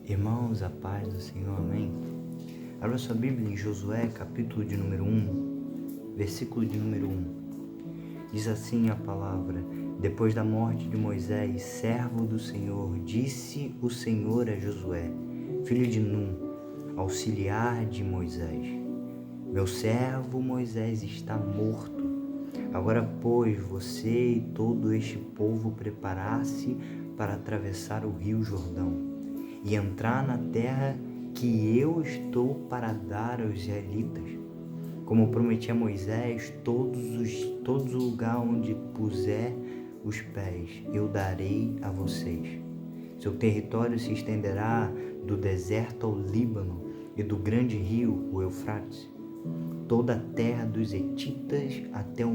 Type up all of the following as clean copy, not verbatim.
Irmãos, a paz do Senhor, amém? Abra sua Bíblia em Josué, capítulo de número 1, versículo de número 1. Diz assim a palavra: depois da morte de Moisés, servo do Senhor, disse o Senhor a Josué, filho de Num, auxiliar de Moisés: meu servo Moisés está morto. Agora, pois, você e todo este povo preparar-se para atravessar o rio Jordão e entrar na terra que eu estou para dar aos israelitas. Como prometi a Moisés, todos o lugar onde puser os pés, eu darei a vocês. Seu território se estenderá do deserto ao Líbano e do grande rio, o Eufrates, toda a terra dos hetitas até o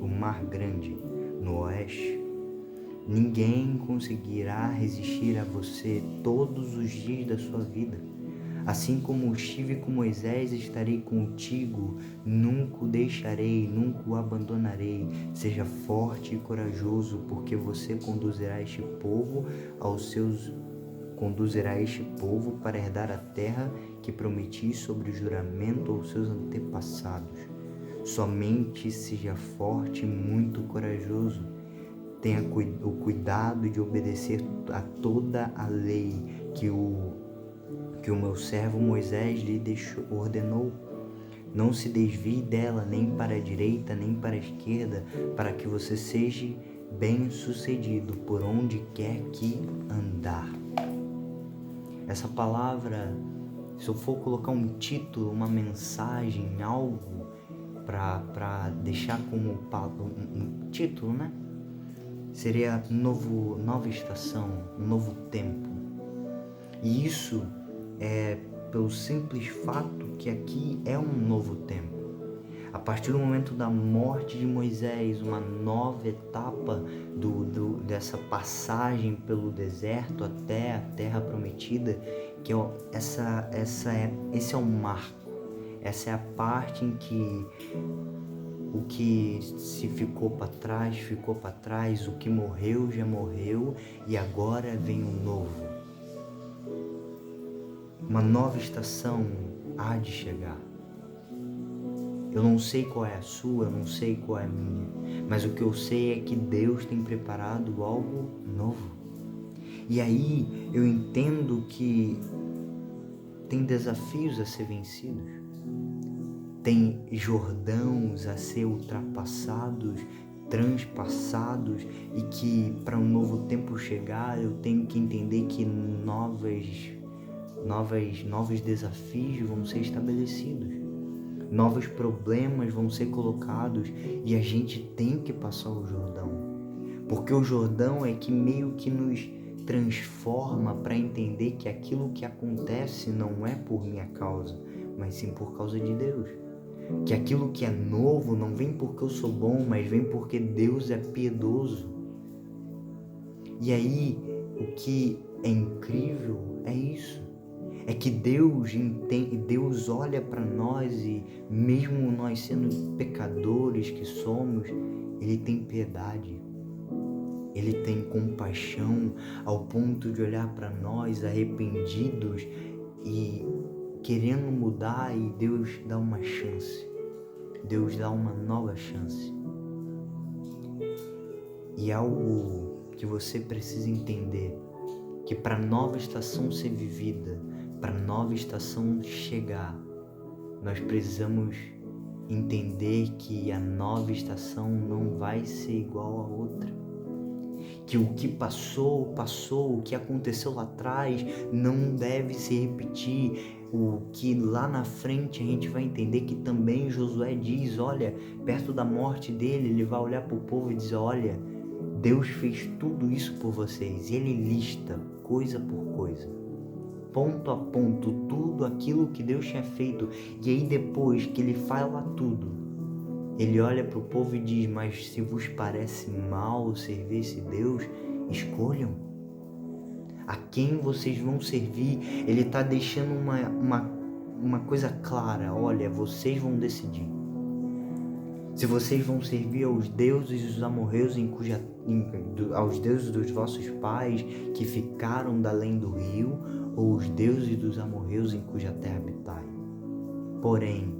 mar grande, no oeste. Ninguém conseguirá resistir a você todos os dias da sua vida. Assim como estive com Moisés, estarei contigo, nunca o deixarei, nunca o abandonarei. Seja forte e corajoso, porque você conduzirá este povo para herdar a terra que prometi sobre juramento aos seus antepassados. Somente seja forte e muito corajoso. Tenha o cuidado de obedecer a toda a lei que o meu servo Moisés lhe ordenou. Não se desvie dela nem para a direita nem para a esquerda, para que você seja bem-sucedido por onde quer que andar. Essa palavra, se eu for colocar um título, uma mensagem, algo para deixar como um título, né? Seria nova estação, novo tempo. E isso é pelo simples fato que aqui é um novo tempo. A partir do momento da morte de Moisés, uma nova etapa dessa passagem pelo deserto até a terra prometida, que esse é o marco. Essa é a parte em que o que se ficou para trás, o que morreu já morreu e agora vem um novo. Uma nova estação há de chegar. Eu não sei qual é a sua, eu não sei qual é a minha, mas o que eu sei é que Deus tem preparado algo novo. E aí eu entendo que tem desafios a ser vencidos. Tem Jordãos a ser ultrapassados, transpassados, e que para um novo tempo chegar eu tenho que entender que novos desafios vão ser estabelecidos, novos problemas vão ser colocados e a gente tem que passar o Jordão, porque o Jordão é que meio que nos transforma para entender que aquilo que acontece não é por minha causa, mas sim por causa de Deus. Que aquilo que é novo não vem porque eu sou bom, mas vem porque Deus é piedoso. E aí, o que é incrível é isso. É que Deus entende, Deus olha para nós e mesmo nós sendo pecadores que somos, Ele tem piedade. Ele tem compaixão ao ponto de olhar para nós arrependidos e querendo mudar, e Deus dá uma chance. Deus dá uma nova chance. E algo que você precisa entender, que para a nova estação ser vivida, para a nova estação chegar, nós precisamos entender que a nova estação não vai ser igual a outra. Que o que passou, o que aconteceu lá atrás não deve se repetir. O que lá na frente a gente vai entender que também Josué diz, olha, perto da morte dele, ele vai olhar para o povo e dizer, olha, Deus fez tudo isso por vocês. E ele lista coisa por coisa, ponto a ponto, tudo aquilo que Deus tinha feito. E aí depois que ele fala tudo, ele olha para o povo e diz, mas se vos parece mal servir esse Deus, escolham a quem vocês vão servir. Ele está deixando uma coisa clara, olha, vocês vão decidir. Se vocês vão servir aos deuses dos amorreus, aos deuses dos vossos pais que ficaram da além do rio, ou os deuses dos amorreus em cuja terra habitai. Porém,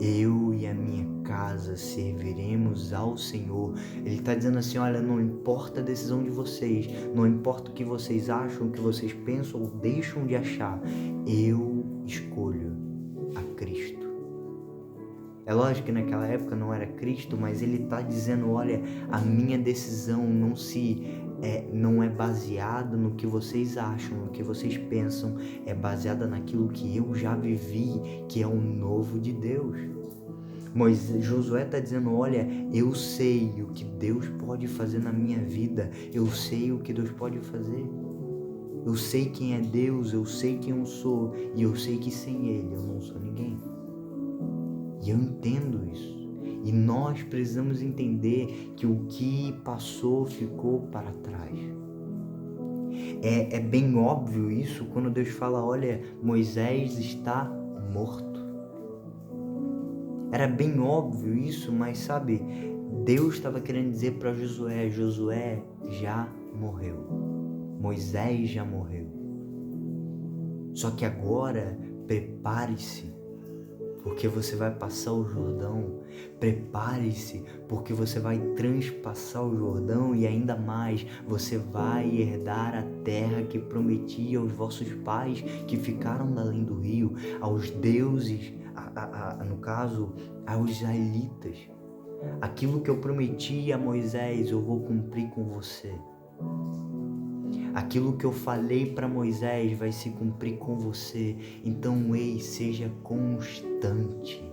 eu e a minha casa serviremos ao Senhor. Ele está dizendo assim, olha, não importa a decisão de vocês, não importa o que vocês acham, o que vocês pensam ou deixam de achar, eu escolho a Cristo. É lógico que naquela época não era Cristo, mas ele está dizendo, olha, a minha decisão não é baseada no que vocês acham, no que vocês pensam, é baseada naquilo que eu já vivi, que é o novo de Deus. Josué está dizendo, olha, eu sei o que Deus pode fazer na minha vida, eu sei o que Deus pode fazer. Eu sei quem é Deus, eu sei quem eu sou, e eu sei que sem Ele eu não sou ninguém. E eu entendo isso. E nós precisamos entender que o que passou ficou para trás. É bem óbvio isso quando Deus fala, olha, Moisés está morto. Era bem óbvio isso, mas sabe, Deus estava querendo dizer para Josué, Josué já morreu. Moisés já morreu. Só que agora, prepare-se, porque você vai passar o Jordão. Prepare-se, porque você vai transpassar o Jordão e ainda mais, você vai herdar a terra que prometi aos vossos pais que ficaram além do rio, aos deuses, no caso, aos israelitas. Aquilo que eu prometi a Moisés, eu vou cumprir com você. Aquilo que eu falei para Moisés vai se cumprir com você. Então, seja constante.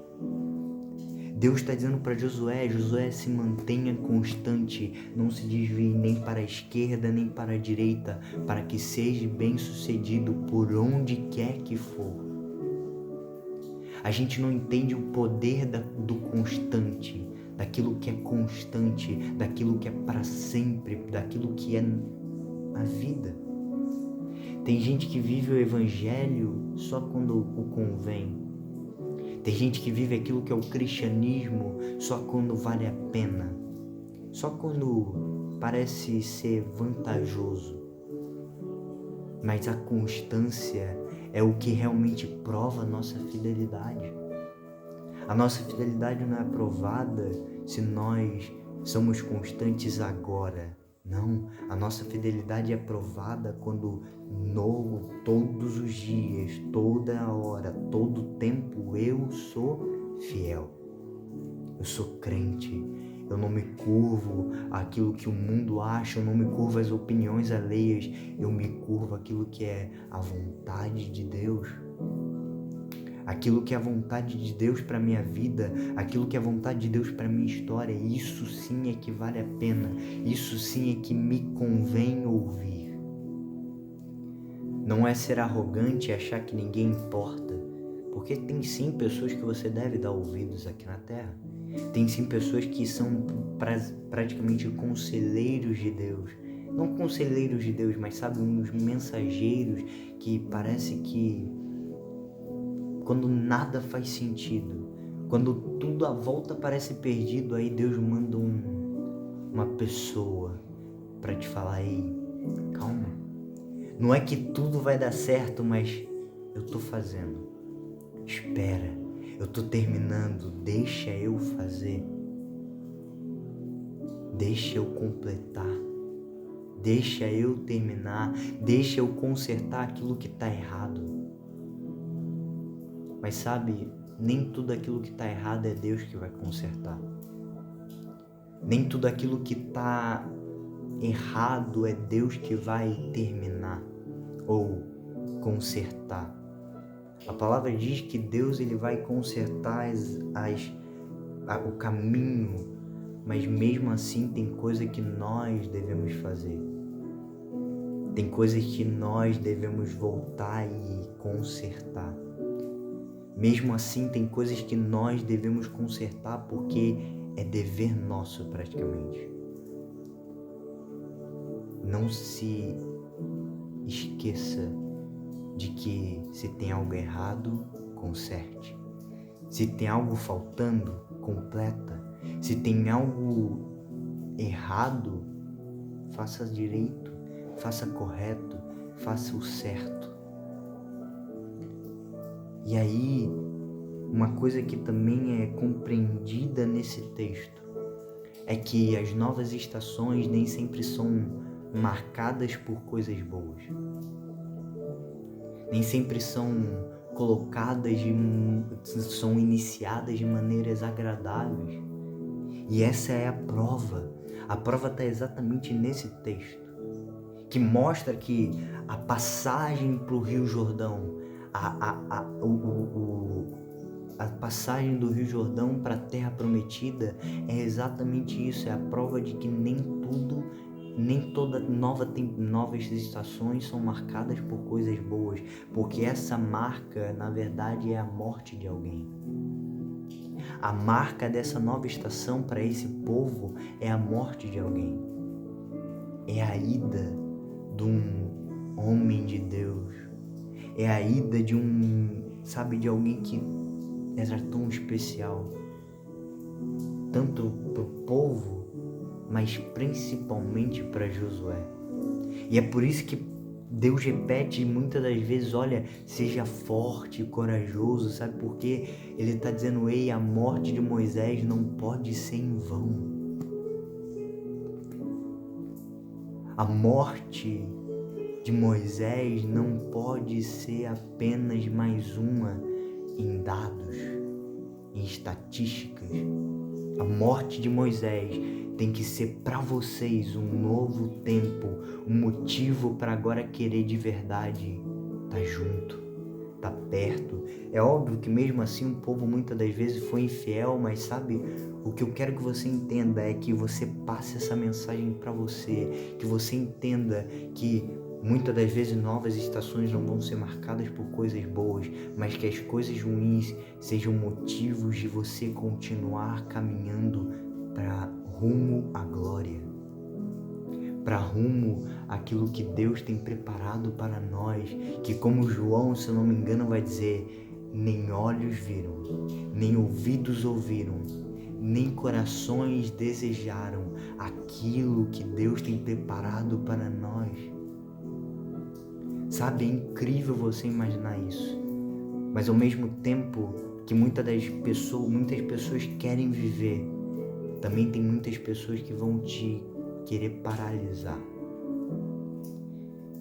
Deus está dizendo para Josué, se mantenha constante, não se desvie nem para a esquerda nem para a direita, para que seja bem-sucedido por onde quer que for. A gente não entende o poder do constante, daquilo que é constante, daquilo que é para sempre, daquilo que é a vida. Tem gente que vive o evangelho só quando o convém. Tem gente que vive aquilo que é o cristianismo só quando vale a pena. Só quando parece ser vantajoso. Mas a constância é o que realmente prova a nossa fidelidade. A nossa fidelidade não é provada se nós somos constantes agora. Não, a nossa fidelidade é provada quando todos os dias, toda a hora, todo o tempo eu sou fiel. Eu sou crente. Eu não me curvo àquilo que o mundo acha, eu não me curvo às opiniões alheias, eu me curvo àquilo que é a vontade de Deus. Aquilo que é a vontade de Deus para minha vida, aquilo que é a vontade de Deus para minha história, isso sim é que vale a pena, isso sim é que me convém ouvir. Não é ser arrogante e achar que ninguém importa, porque tem sim pessoas que você deve dar ouvidos aqui na Terra. Tem sim pessoas que são praticamente conselheiros de Deus. Não conselheiros de Deus, mas sabe, uns mensageiros que parece que quando nada faz sentido, quando tudo à volta parece perdido, aí Deus manda uma pessoa para te falar, ei, calma. Não é que tudo vai dar certo, mas eu tô fazendo. Espera, eu tô terminando, deixa eu fazer. Deixa eu completar. Deixa eu terminar, deixa eu consertar aquilo que tá errado. Mas sabe, nem tudo aquilo que está errado é Deus que vai consertar. Nem tudo aquilo que está errado é Deus que vai terminar ou consertar. A palavra diz que Deus ele vai consertar o caminho, mas mesmo assim tem coisa que nós devemos fazer. Tem coisas que nós devemos voltar e consertar. Mesmo assim, tem coisas que nós devemos consertar porque é dever nosso praticamente. Não se esqueça de que se tem algo errado, conserte. Se tem algo faltando, completa. Se tem algo errado, faça direito, faça correto. faça o certo. E aí, uma coisa que também é compreendida nesse texto é que as novas estações nem sempre são marcadas por coisas boas. Nem sempre são são iniciadas de maneiras agradáveis. E essa é a prova. A prova está exatamente nesse texto, que mostra que a passagem para o Rio Jordão, a passagem do Rio Jordão para a Terra Prometida é exatamente isso, é a prova de que nem toda novas estações são marcadas por coisas boas, porque essa marca, na verdade, é a morte de alguém. A marca dessa nova estação para esse povo é a morte de alguém. É a ida de um homem de Deus. É a ida de de alguém que era tão especial. Tanto para o povo, mas principalmente para Josué. E é por isso que Deus repete muitas das vezes, olha, seja forte e corajoso, sabe por quê? Ele está dizendo, ei, a morte de Moisés não pode ser em vão. A morte de Moisés não pode ser apenas mais uma em dados, em estatísticas. A morte de Moisés tem que ser para vocês um novo tempo, um motivo para agora querer de verdade estar junto, estar perto. É óbvio que mesmo assim o povo muitas das vezes foi infiel, mas sabe, o que eu quero que você entenda é que você passe essa mensagem para você, que você entenda que muitas das vezes novas estações não vão ser marcadas por coisas boas, mas que as coisas ruins sejam motivos de você continuar caminhando para rumo à glória, para rumo àquilo que Deus tem preparado para nós, que como João, se eu não me engano, vai dizer, nem olhos viram, nem ouvidos ouviram, nem corações desejaram aquilo que Deus tem preparado para nós. Sabe, é incrível você imaginar isso, mas ao mesmo tempo que muitas pessoas querem viver, também tem muitas pessoas que vão te querer paralisar.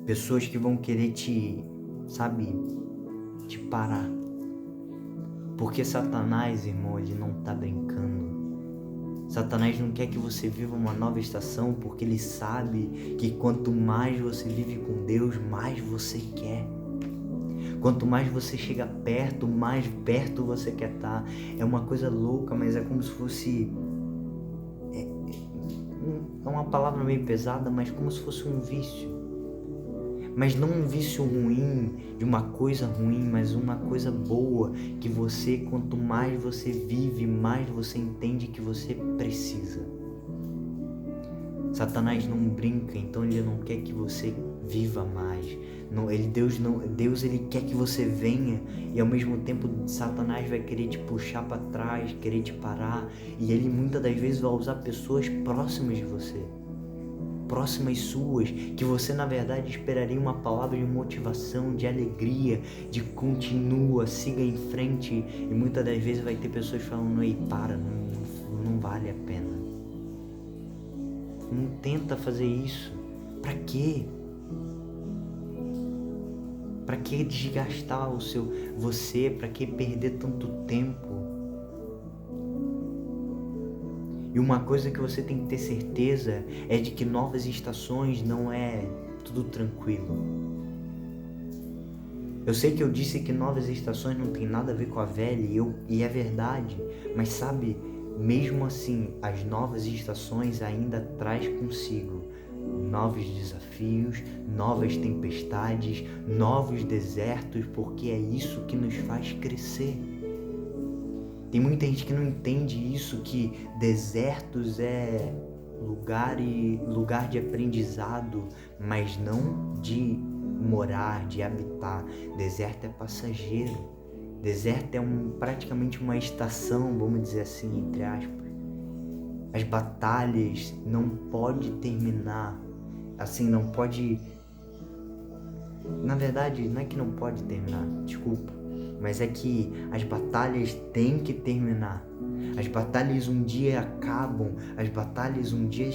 Pessoas que vão querer te parar. Porque Satanás, irmão, ele não está brincando. Satanás não quer que você viva uma nova estação, porque ele sabe que quanto mais você vive com Deus, mais você quer. Quanto mais você chega perto, mais perto você quer estar. É uma coisa louca, mas é como se fosse... É uma palavra meio pesada, mas como se fosse um vício. Mas não um vício ruim, de uma coisa ruim, mas uma coisa boa, que você, quanto mais você vive, mais você entende que você precisa. Satanás não brinca, então ele não quer que você viva mais. Deus ele quer que você venha, e ao mesmo tempo Satanás vai querer te puxar para trás, querer te parar, e ele muitas das vezes vai usar pessoas próximas de você, próximas suas, que você na verdade esperaria uma palavra de motivação, de alegria, de continua, siga em frente, e muitas das vezes vai ter pessoas falando, ei, para, não vale a pena. Não tenta fazer isso. Pra quê? Pra que desgastar você? Pra que perder tanto tempo? E uma coisa que você tem que ter certeza é de que novas estações não é tudo tranquilo. Eu sei que eu disse que novas estações não tem nada a ver com a velha, e é verdade, mas sabe, mesmo assim, as novas estações ainda traz consigo novos desafios, novas tempestades, novos desertos, porque é isso que nos faz crescer. Tem muita gente que não entende isso, que desertos é lugar de aprendizado, mas não de morar, de habitar. Deserto é passageiro. Deserto é praticamente uma estação, vamos dizer assim, entre aspas. As batalhas não podem terminar, assim, não pode Na verdade, não é que não pode terminar, desculpa, mas é que as batalhas têm que terminar. As batalhas um dia acabam, as batalhas um dia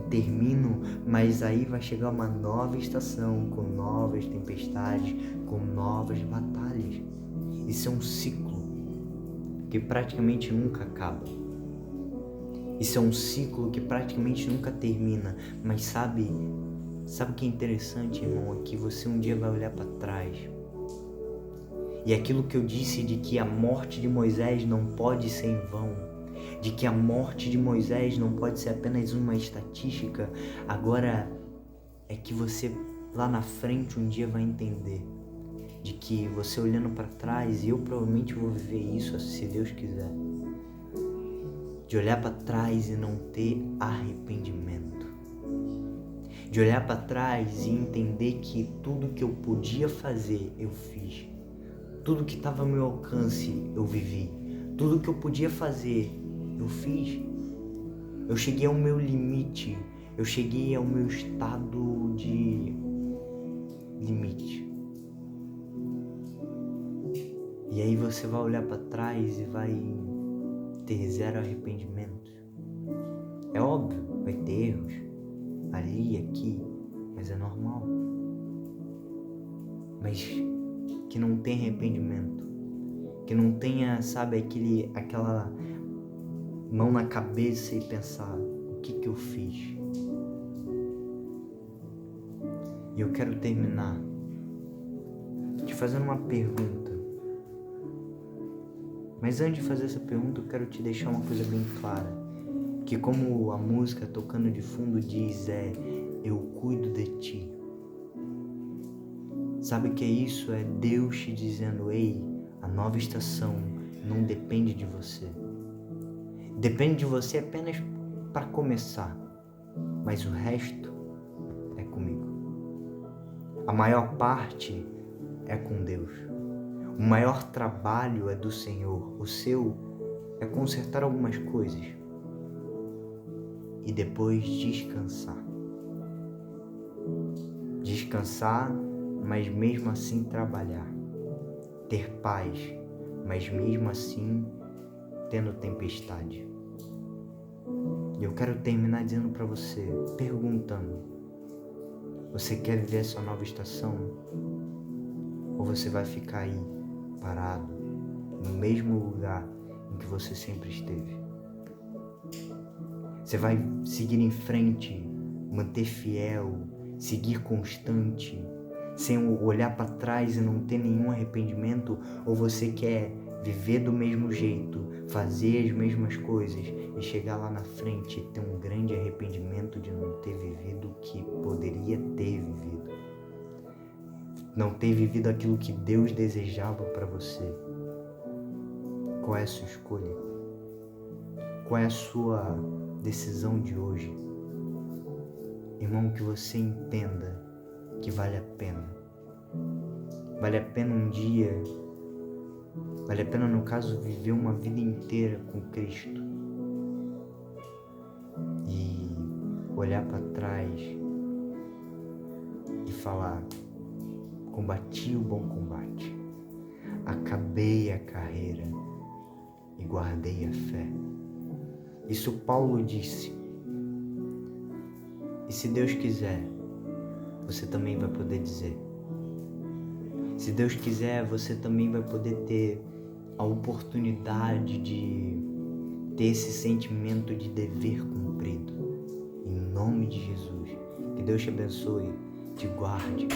terminam, mas aí vai chegar uma nova estação, com novas tempestades, com novas batalhas. Isso é um ciclo que praticamente nunca acaba. Isso é um ciclo que praticamente nunca termina. Mas sabe o que é interessante, irmão? É que você um dia vai olhar para trás. E aquilo que eu disse de que a morte de Moisés não pode ser em vão, de que a morte de Moisés não pode ser apenas uma estatística, agora é que você lá na frente um dia vai entender de que você olhando para trás, e eu provavelmente vou viver isso se Deus quiser, de olhar para trás e não ter arrependimento, de olhar para trás e entender que tudo que eu podia fazer eu fiz, tudo que estava ao meu alcance eu vivi, tudo que eu podia fazer eu fiz. Eu cheguei ao meu limite, eu cheguei ao meu estado de limite. E aí você vai olhar para trás e vai ter zero arrependimento. É óbvio, vai ter erros ali e aqui, mas é normal. Mas que não tenha arrependimento, que não tenha, sabe, aquela mão na cabeça e pensar, o que eu fiz? E eu quero terminar te fazendo uma pergunta. Mas antes de fazer essa pergunta, eu quero te deixar uma coisa bem clara, que como a música tocando de fundo diz, eu cuido de ti. Sabe o que é isso? É Deus te dizendo, ei, a nova estação não depende de você. Depende de você apenas para começar, mas o resto é comigo. A maior parte é com Deus. O maior trabalho é do Senhor. O seu é consertar algumas coisas e depois descansar. Descansar, mas mesmo assim trabalhar. Ter paz, mas mesmo assim tendo tempestade. E eu quero terminar dizendo para você, perguntando, você quer viver essa nova estação? Ou você vai ficar aí, parado, no mesmo lugar em que você sempre esteve? Você vai seguir em frente, manter fiel, seguir constante, sem olhar para trás e não ter nenhum arrependimento? Ou você quer viver do mesmo jeito, fazer as mesmas coisas e chegar lá na frente e ter um grande arrependimento de não ter vivido o que poderia ter vivido? Não ter vivido aquilo que Deus desejava para você? Qual é a sua escolha? Qual é a sua decisão de hoje? Irmão, que você entenda que vale a pena. Vale a pena um dia, vale a pena, no caso, viver uma vida inteira com Cristo e olhar para trás e falar, combati o bom combate, acabei a carreira e guardei a fé. Isso Paulo disse. E se Deus quiser, você também vai poder dizer. Se Deus quiser, você também vai poder ter a oportunidade de ter esse sentimento de dever cumprido. Em nome de Jesus. Que Deus te abençoe, te guarde.